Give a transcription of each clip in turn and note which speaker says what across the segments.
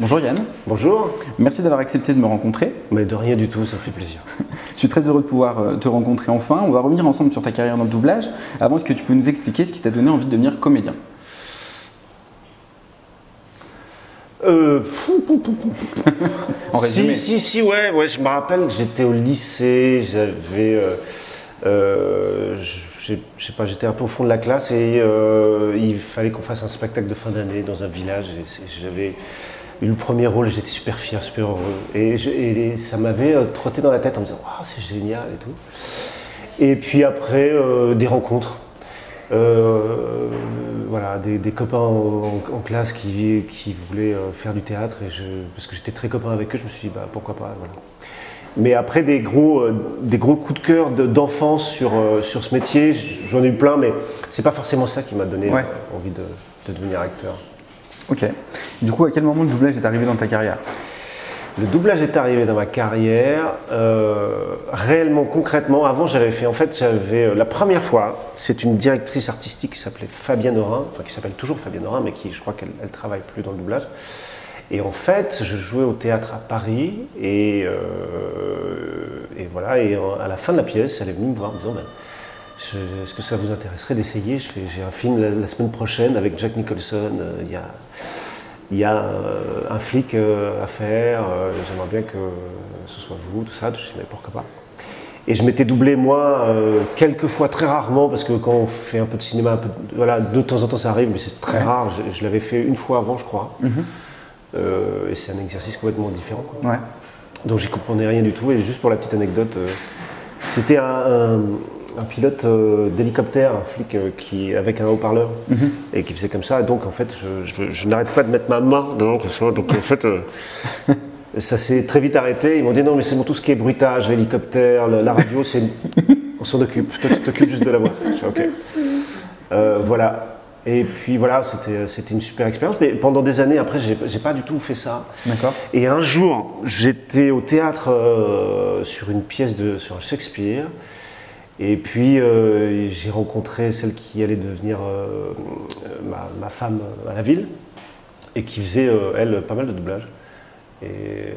Speaker 1: Bonjour Yann.
Speaker 2: Bonjour.
Speaker 1: Merci d'avoir accepté de me rencontrer.
Speaker 2: Mais de rien du tout, ça me fait plaisir.
Speaker 1: Je suis très heureux de pouvoir te rencontrer enfin. On va revenir ensemble sur ta carrière dans le doublage. Avant, est-ce que tu peux nous expliquer ce qui t'a donné envie de devenir comédien? En résumé.
Speaker 2: Si, ouais, je me rappelle, j'étais au lycée, j'avais, je sais pas, j'étais un peu au fond de la classe et il fallait qu'on fasse un spectacle de fin d'année dans un village. J'avais eu le premier rôle et j'étais super fier, super heureux. Et ça m'avait trotté dans la tête en me disant, waouh, c'est génial et tout. Et puis après, des rencontres. Voilà, des copains en classe qui voulaient faire du théâtre et parce que j'étais très copain avec eux, je me suis dit bah, pourquoi pas. Voilà. Mais après des gros coups de cœur d'enfance sur ce métier, j'en ai eu plein, mais c'est pas forcément ça qui m'a donné envie de devenir acteur.
Speaker 1: Ok. Du coup, à quel moment le doublage est arrivé dans ta carrière?
Speaker 2: Le doublage est arrivé dans ma carrière, réellement, concrètement. Avant, j'avais la première fois, c'est une directrice artistique qui s'appelait Fabienne Orin, enfin qui s'appelle toujours Fabienne Orin, mais qui, je crois qu'elle travaille plus dans le doublage. Et en fait, je jouais au théâtre à Paris, et voilà, et à la fin de la pièce, elle est venue me voir en me disant est-ce que ça vous intéresserait d'essayer? J'ai un film la semaine prochaine avec Jack Nicholson, il y a un flic à faire, j'aimerais bien que ce soit vous, tout ça. Je me suis dit, mais pourquoi pas? Et je m'étais doublé, moi, quelques fois, très rarement, parce que quand on fait un peu de cinéma, voilà, de temps en temps ça arrive, mais c'est très rare. Je l'avais fait une fois avant, je crois. Et c'est un exercice complètement différent, quoi.
Speaker 1: Ouais.
Speaker 2: Donc j'y comprenais rien du tout. Et juste pour la petite anecdote, c'était un pilote d'hélicoptère, un flic avec un haut-parleur et qui faisait comme ça. Et donc en fait, je n'arrêtais pas de mettre ma main dedans comme ça. Donc en fait, ça s'est très vite arrêté. Ils m'ont dit non, mais c'est bon, tout ce qui est bruitage, l'hélicoptère, la radio, on s'en occupe. Toi, tu t'occupes juste de la voix. Je fais ok. Voilà. Et puis voilà, c'était une super expérience. Mais pendant des années après, j'ai pas du tout fait ça.
Speaker 1: D'accord.
Speaker 2: Et un jour, j'étais au théâtre sur une pièce sur un Shakespeare. Et puis j'ai rencontré celle qui allait devenir ma femme à la ville et qui faisait, elle, pas mal de doublage. Et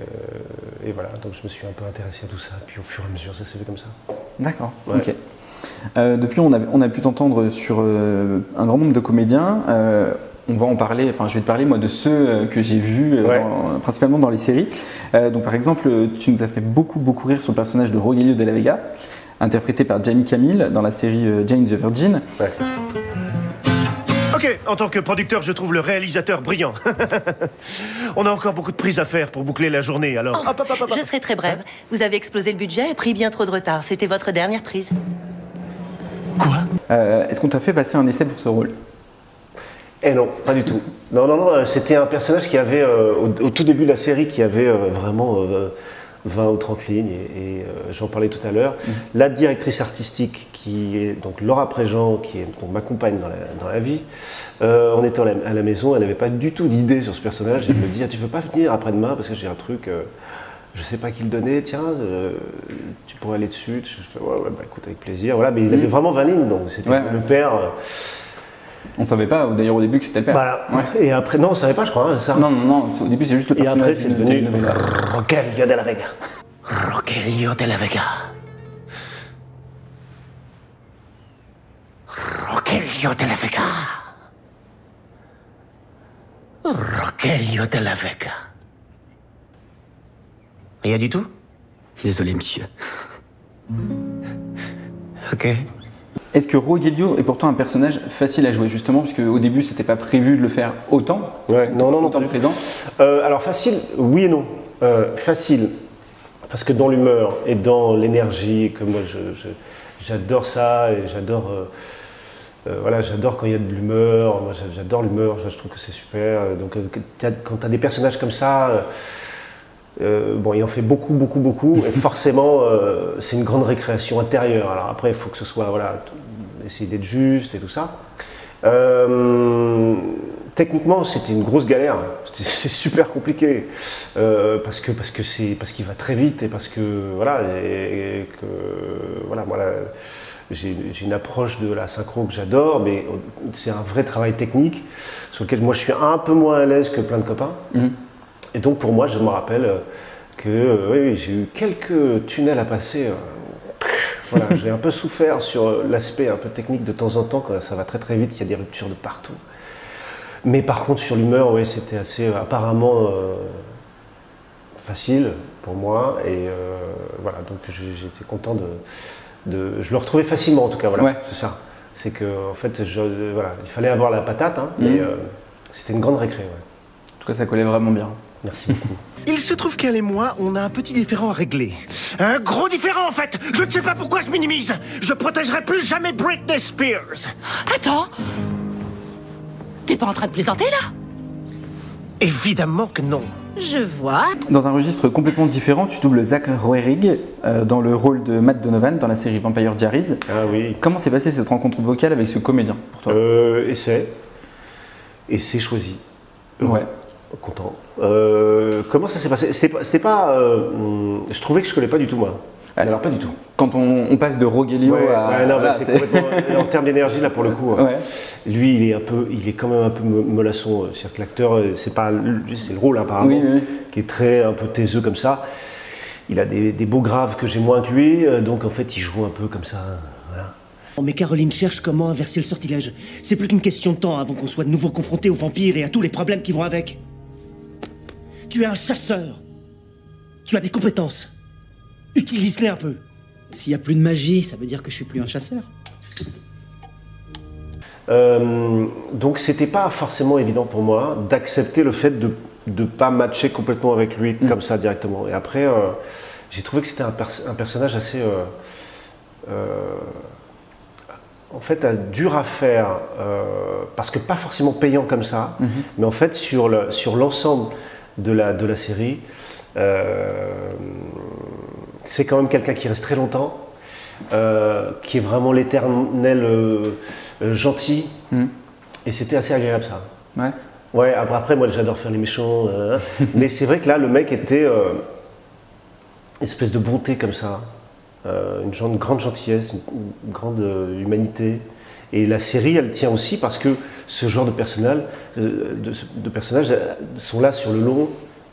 Speaker 2: voilà, donc je me suis un peu intéressé à tout ça. Puis au fur et à mesure, ça s'est fait comme ça.
Speaker 1: D'accord,
Speaker 2: Ouais.
Speaker 1: ok. Depuis, on a pu t'entendre sur un grand nombre de comédiens. On va en parler, enfin je vais te parler moi de ceux que j'ai vus, principalement dans les séries. Donc par exemple, tu nous as fait beaucoup rire sur le personnage de Rogelio de la Vega, interprété par Jamie Camille dans la série Jane the Virgin.
Speaker 2: Ouais.
Speaker 3: Ok, en tant que producteur, je trouve le réalisateur brillant. On a encore beaucoup de prises à faire pour boucler la journée, alors...
Speaker 4: Oh, je serai très brève. Vous avez explosé le budget et pris bien trop de retard. C'était votre dernière prise.
Speaker 3: Quoi?
Speaker 1: Est-ce qu'on t'a fait passer un essai pour ce rôle?
Speaker 2: Eh non, pas du tout. Non, c'était un personnage qui avait, au tout début de la série, qui avait vraiment 20 ou 30 lignes, et j'en parlais tout à l'heure. La directrice artistique, qui est donc Laura Préjean, qui m'accompagne dans la vie, en étant à la maison, elle n'avait pas du tout d'idée sur ce personnage. Elle me dit, tu veux pas venir après-demain, parce que j'ai un truc, je sais pas qui le donner, tiens, tu pourrais aller dessus. Je fais, ouais, bah écoute, avec plaisir. Voilà, mais il avait vraiment 20 lignes, donc c'était le père.
Speaker 1: On savait pas, d'ailleurs au début, que c'était le père.
Speaker 2: Voilà. Ouais. Et après, non, on savait pas, je crois, ça.
Speaker 1: Non, au début c'est juste le personnage.
Speaker 2: Et après, c'est devenu
Speaker 3: Rogelio de la Vega.
Speaker 4: Rogelio de la Vega.
Speaker 3: Rogelio de la Vega. Rogelio de la Vega. Rien du tout?
Speaker 4: Désolé, monsieur.
Speaker 3: Ok.
Speaker 1: Est-ce que Rogelio est pourtant un personnage facile à jouer, justement, puisque au début c'était pas prévu de le faire autant?
Speaker 2: Ouais, non,
Speaker 1: autant présent.
Speaker 2: Alors facile, oui et non. Facile, parce que dans l'humeur et dans l'énergie, que moi j'adore ça, et j'adore j'adore quand il y a de l'humeur. Moi j'adore l'humeur, je trouve que c'est super. Donc quand tu as des personnages comme ça, il en fait beaucoup, et forcément c'est une grande récréation intérieure. Alors après il faut que ce soit, essayer d'être juste et tout ça. Techniquement, c'était une grosse galère. C'est super compliqué parce qu'il va très vite et parce que j'ai une approche de la synchro que j'adore, mais c'est un vrai travail technique sur lequel moi je suis un peu moins à l'aise que plein de copains. Et donc pour moi, je me rappelle que oui, j'ai eu quelques tunnels à passer. Voilà, j'ai un peu souffert sur l'aspect un peu technique de temps en temps, quand ça va très très vite, il y a des ruptures de partout. Mais par contre sur l'humeur, oui, c'était assez apparemment facile pour moi. Et voilà, donc j'étais content je le retrouvais facilement en tout cas, voilà,
Speaker 1: ouais.
Speaker 2: c'est ça. C'est que en fait, voilà, il fallait avoir la patate, hein, mais c'était une grande récré. Ouais.
Speaker 1: En tout cas, ça collait vraiment bien.
Speaker 2: Merci beaucoup.
Speaker 3: Il se trouve qu'elle et moi, on a un petit différend à régler. Un gros différend, en fait. Je ne sais pas pourquoi je minimise. Je protégerai plus jamais Britney Spears.
Speaker 5: Attends. T'es pas en train de plaisanter, là?
Speaker 3: Évidemment que non.
Speaker 5: Je vois.
Speaker 1: Dans un registre complètement différent, tu doubles Zach Roerig dans le rôle de Matt Donovan dans la série Vampire Diaries.
Speaker 2: Ah oui.
Speaker 1: Comment s'est passée cette rencontre vocale avec ce comédien pour toi?
Speaker 2: Essai choisi.
Speaker 1: Ouais.
Speaker 2: Content. Comment ça s'est passé? C'était pas. Je trouvais que je collais pas du tout, moi.
Speaker 1: Alors pas du tout. Quand on passe de Rogelio à.
Speaker 2: Ouais, non,
Speaker 1: voilà,
Speaker 2: c'est complètement. En termes d'énergie, là, pour le coup.
Speaker 1: Ouais.
Speaker 2: Lui, il est quand même un peu mollasson. C'est-à-dire que l'acteur, c'est le rôle, apparemment,
Speaker 1: oui.
Speaker 2: qui est très un peu taiseux comme ça. Il a des beaux graves que j'ai moins que lui, donc en fait, il joue un peu comme ça. Voilà.
Speaker 6: Mais Caroline cherche comment inverser le sortilège. C'est plus qu'une question de temps avant qu'on soit de nouveau confronté aux vampires et à tous les problèmes qui vont avec. Tu es un chasseur. Tu as des compétences. Utilise-les un peu.
Speaker 7: S'il n'y a plus de magie, ça veut dire que je suis plus un chasseur.
Speaker 2: Donc c'était pas forcément évident pour moi d'accepter le fait de ne pas matcher complètement avec lui comme ça directement. Et après, j'ai trouvé que c'était un personnage assez... en fait, dur à faire, parce que pas forcément payant comme ça, mais en fait sur l'ensemble de la série, c'est quand même quelqu'un qui reste très longtemps, qui est vraiment l'éternel gentil, et c'était assez agréable ça.
Speaker 1: Ouais.
Speaker 2: Ouais, après moi j'adore faire les méchants, mais c'est vrai que là le mec était une espèce de bonté comme ça, une grande gentillesse, une grande humanité. Et la série, elle tient aussi parce que ce genre de personnages sont là sur le long.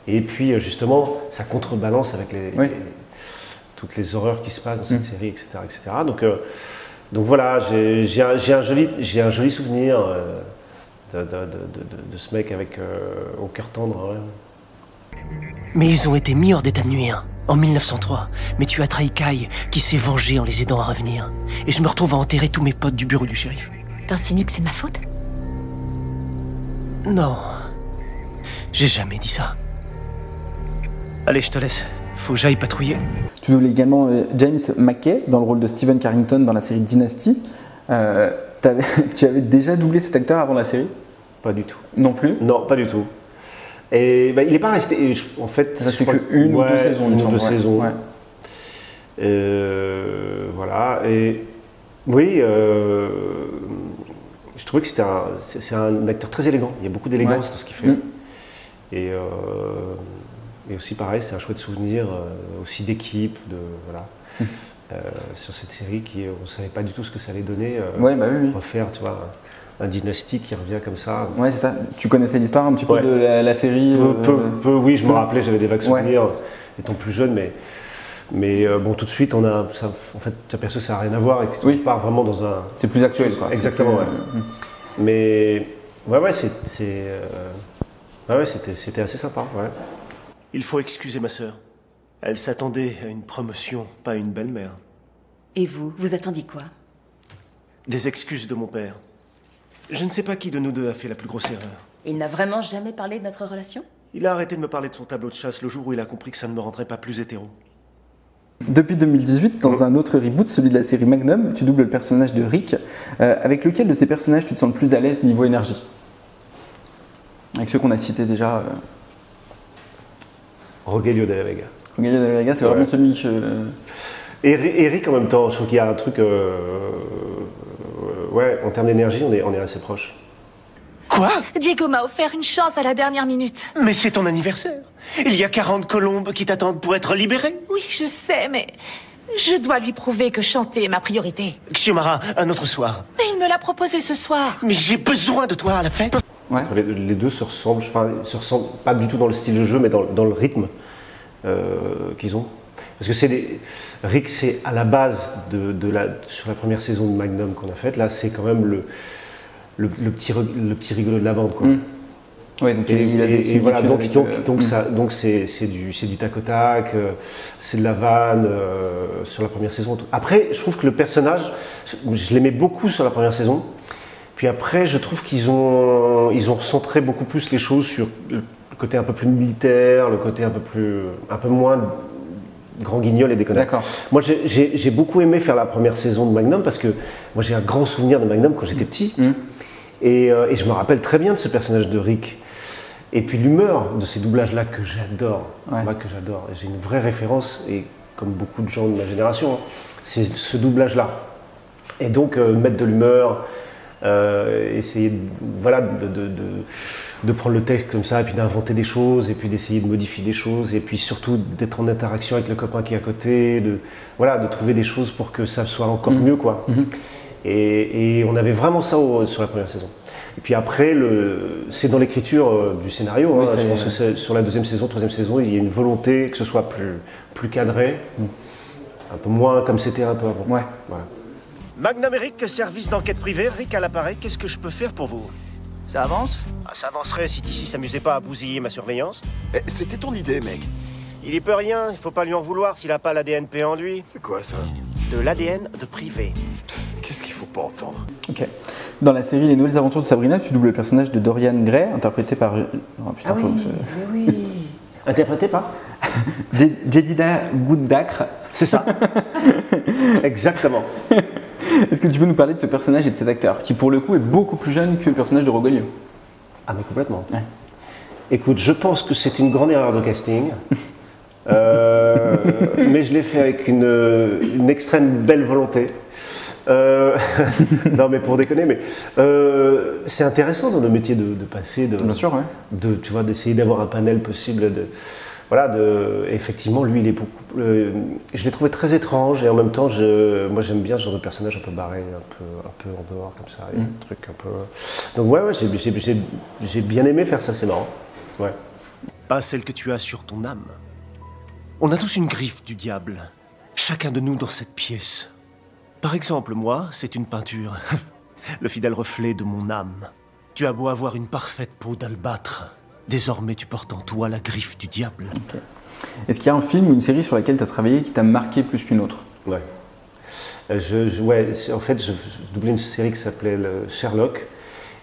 Speaker 2: Et puis justement, ça contrebalance avec toutes les horreurs qui se passent dans cette série, etc., etc. Donc voilà, j'ai un joli souvenir de ce mec avec au cœur tendre. Ouais.
Speaker 6: Mais ils ont été mis hors d'état de nuire en 1903. Mais tu as trahi Kai, qui s'est vengé en les aidant à revenir. Et je me retrouve à enterrer tous mes potes du bureau du shérif.
Speaker 5: T'insinues que c'est ma faute?
Speaker 6: Non, j'ai jamais dit ça. Allez, je te laisse. Faut que j'aille patrouiller.
Speaker 1: Tu doubles également James McKay dans le rôle de Stephen Carrington dans la série Dynasty. Tu avais déjà doublé cet acteur avant la série?
Speaker 2: Pas du tout.
Speaker 1: Non plus?
Speaker 2: Non, pas du tout. Et il n'est pas resté. En fait,
Speaker 1: ça restait qu'une ou deux saisons.
Speaker 2: Une ou deux saisons.
Speaker 1: Ouais.
Speaker 2: Voilà. Et oui, je trouvais que c'est un acteur très élégant. Il y a beaucoup d'élégance dans ce qu'il fait. Et aussi pareil, c'est un chouette souvenir aussi d'équipe, voilà, sur cette série on ne savait pas du tout ce que ça allait donner. Refaire, tu vois, un Dynasty qui revient comme ça.
Speaker 1: Ouais, c'est ça. Tu connaissais l'histoire un petit peu de la série?
Speaker 2: Peu, oui, je me rappelais, j'avais des vagues souvenirs étant plus jeune, mais bon, tout de suite, en fait, tu aperçois que ça n'a rien à voir et que tu pars vraiment dans un...
Speaker 1: C'est plus actuel, quoi.
Speaker 2: Exactement, ouais. Mais c'était assez sympa, ouais. Il faut excuser ma sœur. Elle s'attendait à une promotion, pas à une belle-mère.
Speaker 8: Et vous attendiez quoi?
Speaker 2: Des excuses de mon père. Je ne sais pas qui de nous deux a fait la plus grosse erreur.
Speaker 8: Il n'a vraiment jamais parlé de notre relation?
Speaker 2: Il a arrêté de me parler de son tableau de chasse le jour où il a compris que ça ne me rendrait pas plus hétéro.
Speaker 1: Depuis 2018, dans un autre reboot, celui de la série Magnum, tu doubles le personnage de Rick. Avec lequel de ces personnages tu te sens le plus à l'aise niveau énergie? Avec ceux qu'on a cités déjà.
Speaker 2: Rogelio de la Vega.
Speaker 1: Rogelio de la Vega, c'est vraiment celui que...
Speaker 2: Et Rick en même temps, je trouve qu'il y a un truc... en termes d'énergie, on est assez proches.
Speaker 3: Quoi?
Speaker 5: Diego m'a offert une chance à la dernière minute.
Speaker 3: Mais c'est ton anniversaire. Il y a 40 colombes qui t'attendent pour être libérées.
Speaker 5: Oui, je sais, mais je dois lui prouver que chanter est ma priorité.
Speaker 3: Xiomara, un autre soir.
Speaker 5: Mais il me l'a proposé ce soir.
Speaker 3: Mais j'ai besoin de toi à la fête.
Speaker 1: Ouais.
Speaker 2: Les deux se ressemblent, enfin, se ressemblent pas du tout dans le style de jeu, mais dans le rythme qu'ils ont. Parce que Rick, c'est à la base sur la première saison de Magnum qu'on a faite. Là, c'est quand même le petit rigolo de la bande, quoi.
Speaker 1: Ouais, donc il a des
Speaker 2: voilà,
Speaker 1: similitudes
Speaker 2: donc c'est du tac au tac, c'est de la vanne sur la première saison. Après, je trouve que le personnage, je l'aimais beaucoup sur la première saison. Puis après, je trouve qu'ils ont recentré beaucoup plus les choses sur le côté un peu plus militaire, le côté un peu moins grand guignol et déconneur.
Speaker 1: D'accord.
Speaker 2: Moi, j'ai beaucoup aimé faire la première saison de Magnum parce que moi, j'ai un grand souvenir de Magnum quand j'étais petit. Et je me rappelle très bien de ce personnage de Rick. Et puis l'humeur de ces doublages-là que j'adore.
Speaker 1: Ouais.
Speaker 2: Moi, que j'adore. J'ai une vraie référence, et comme beaucoup de gens de ma génération, c'est ce doublage-là. Et donc, mettre de l'humeur, essayer de prendre le texte comme ça, et puis d'inventer des choses, et puis d'essayer de modifier des choses, et puis surtout d'être en interaction avec le copain qui est à côté, de trouver des choses pour que ça soit encore mieux, quoi. Et on avait vraiment ça sur la première saison. Et puis après, c'est dans l'écriture du scénario.
Speaker 1: Oui,
Speaker 2: je pense que sur la deuxième saison, troisième saison, il y a une volonté que ce soit plus cadré, un peu moins comme c'était un peu avant.
Speaker 1: Ouais.
Speaker 2: Voilà.
Speaker 3: Magnum Eric, service d'enquête privée, Rick à l'appareil, qu'est-ce que je peux faire pour vous?
Speaker 9: Ça avance?
Speaker 3: Ça avancerait si Tissi s'amusait pas à bousiller ma surveillance.
Speaker 10: C'était ton idée, mec.
Speaker 3: Il y peut rien, il faut pas lui en vouloir s'il a pas l'ADNP en lui.
Speaker 10: C'est quoi ça?
Speaker 3: De l'ADN de privé.
Speaker 10: Qu'est-ce qu'il faut pas entendre?
Speaker 1: Ok. Dans la série Les Nouvelles Aventures de Sabrina, tu doubles le personnage de Dorian Gray, interprété par... Oh, putain,
Speaker 2: oui. Interprété par
Speaker 1: Jedida Goudacre.
Speaker 2: C'est ça. Exactement.
Speaker 1: Est-ce que tu peux nous parler de ce personnage et de cet acteur, qui pour le coup est beaucoup plus jeune que le personnage de Rogelio?
Speaker 2: Ah mais complètement.
Speaker 1: Ouais.
Speaker 2: Écoute, je pense que c'est une grande erreur de casting. Mais je l'ai fait avec une extrême belle volonté. Non mais pour déconner, mais c'est intéressant dans le métier de passer,
Speaker 1: Bien sûr, ouais.
Speaker 2: tu vois, d'essayer d'avoir un panel possible. Effectivement, lui, il est beaucoup. Je l'ai trouvé très étrange et en même temps, moi, j'aime bien ce genre de personnage un peu barré, un peu en dehors comme ça, et un truc un peu. Donc ouais, j'ai bien aimé faire ça, c'est marrant. Ouais.
Speaker 3: Pas celle que tu as sur ton âme. On a tous une griffe du diable, chacun de nous dans cette pièce. Par exemple, moi, c'est une peinture, le fidèle reflet de mon âme. Tu as beau avoir une parfaite peau d'albâtre, désormais tu portes en toi la griffe du diable.
Speaker 1: Okay. Est-ce qu'il y a un film ou une série sur laquelle tu as travaillé qui t'a marqué plus qu'une autre?
Speaker 2: Ouais. En fait, je doublais une série qui s'appelait Sherlock,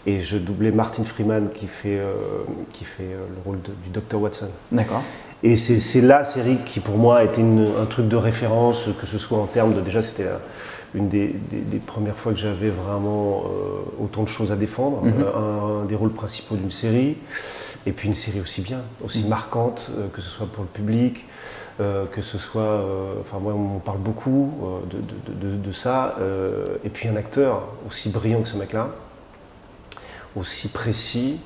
Speaker 2: et je doublais Martin Freeman qui fait le rôle du Dr Watson.
Speaker 1: D'accord.
Speaker 2: Et c'est la série qui pour moi a été un truc de référence, que ce soit en termes de... Déjà c'était une des premières fois que j'avais vraiment autant de choses à défendre, un des rôles principaux d'une série, et puis une série aussi bien, aussi marquante, que ce soit pour le public, que ce soit... Enfin moi on m'en parle beaucoup de ça, et puis un acteur aussi brillant que ce mec-là, aussi précis.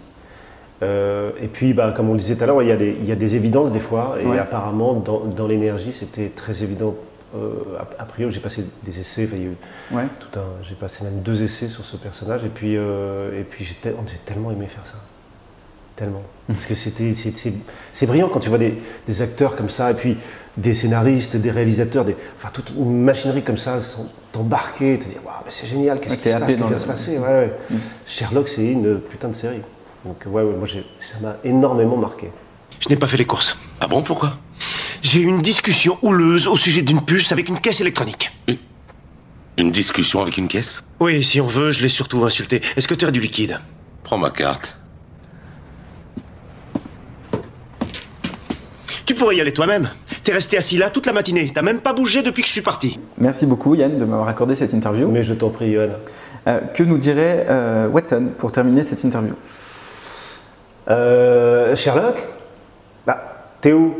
Speaker 2: Et puis, comme on le disait tout à l'heure, il y a des évidences des fois, et apparemment dans l'énergie c'était très évident. A priori, j'ai passé des essais, j'ai passé même 2 essais sur ce personnage, et puis j'ai tellement aimé faire ça. Tellement. Parce que c'est brillant quand tu vois des acteurs comme ça, et puis des scénaristes, des réalisateurs, toute une machinerie comme ça, t'embarquer, te dire waouh, c'est génial, qu'est-ce qui se passe, qu'est-ce qui va se passer. Sherlock, c'est une putain de série. Donc moi ça m'a énormément marqué.
Speaker 3: Je n'ai pas fait les courses.
Speaker 10: Ah bon, pourquoi?
Speaker 3: J'ai eu une discussion houleuse au sujet d'une puce avec une caisse électronique.
Speaker 10: Une discussion avec une caisse?
Speaker 3: Oui, si on veut, je l'ai surtout insulté. Est-ce que tu as du liquide?
Speaker 10: Prends ma carte.
Speaker 3: Tu pourrais y aller toi-même. T'es resté assis là toute la matinée. T'as même pas bougé depuis que je suis parti.
Speaker 1: Merci beaucoup Yann de m'avoir accordé cette interview.
Speaker 2: Mais je t'en prie Yann.
Speaker 1: Que nous dirait Watson pour terminer cette interview?
Speaker 2: Sherlock? T'es où?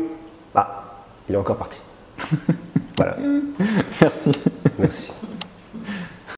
Speaker 2: Il est encore parti. Voilà.
Speaker 1: Merci.
Speaker 2: Merci.